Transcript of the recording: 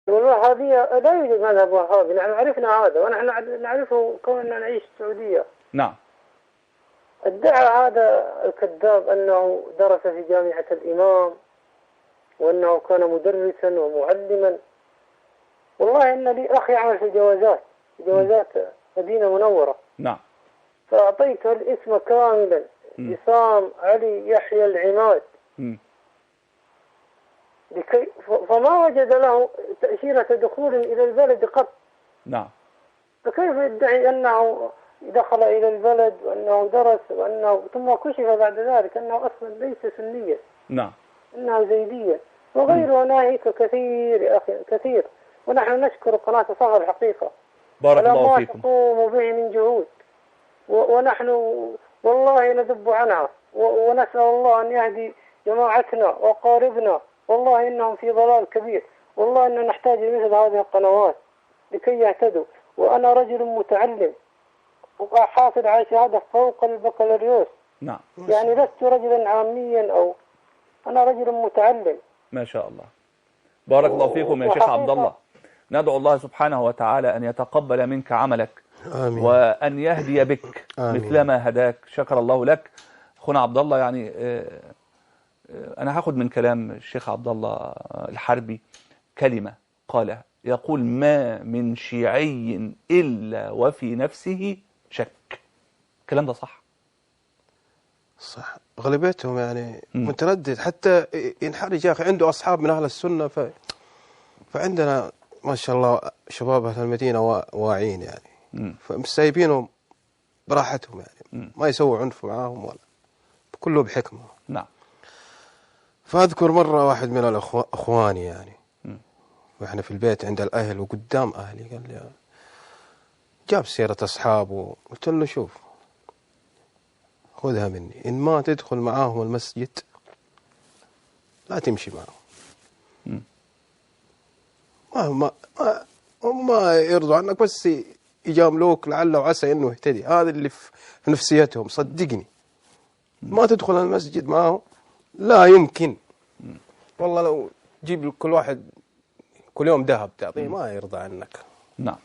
والله هذه لا يوجد مذهب وهابي، نحن عرفنا هذا ونحن نعرفه كوننا نعيش في السعودية. نعم. ادعى هذا الكذاب أنه درس في جامعة الإمام وأنه كان مدرسا ومعلما. والله إن لي أخ يعمل في جوازات مدينة منورة. نعم. فأعطيته الاسم كاملا، عصام علي يحيى العماد. فما وجد له تأشيرة دخول إلى البلد قط. نعم. فكيف يدعي أنه دخل إلى البلد وأنه درس ثم كشف بعد ذلك أنه أصلا ليس سنيا. نعم. أنه زيديا وغيره ناهيك كثير يا أخي كثير. ونحن نشكر قناة صغر الحقيقة. بارك الله فيكم. ما تقوم به من جهود ونحن والله ندب عنها ونسأل الله أن يهدي جماعتنا وقاربنا. والله إنهم في ضلال كبير. والله إننا نحتاج مثل هذه القنوات لكي يهتدوا. وأنا رجل متعلم وحاصل على شهادة فوق البكالوريوس. نعم. يعني لست رجلا عاميا أنا رجل متعلم. ما شاء الله. بارك الله فيكم يا شيخ عبد الله. ندعو الله سبحانه وتعالى أن يتقبل منك عملك. آمين. وأن يهدي بك. آمين. مثلما هداك. شكر الله لك أخونا عبد الله. يعني أنا هاخد من كلام الشيخ عبد الله الحربي كلمة قالها، يقول: ما من شيعي إلا وفي نفسه شك. الكلام ده صح؟ صح. غالبيتهم يعني متردد، حتى ينحرج يا أخي. عنده أصحاب من أهل السنة فعندنا ما شاء الله شباب أهل المدينة واعين يعني. فمسايبينهم براحتهم يعني. ما يسووا عنف معاهم ولا، كله بحكمة. نعم. فأذكر مرة واحد من الأخواني يعني وإحنا في البيت عند الأهل وقدام أهلي، قال لي، جاب سيرة أصحابه. قلت له: شوف، خذها مني، إن ما تدخل معاهم المسجد لا تمشي معهم. ما يرضوا عنك، بس يجاملوك لعل وعسى إنه يهتدي. هذا اللي في نفسيتهم، صدقني. ما تدخل المسجد معاهم لا يمكن. والله لو جيب كل واحد كل يوم ذهب تعطيه ما يرضى عنك. نعم.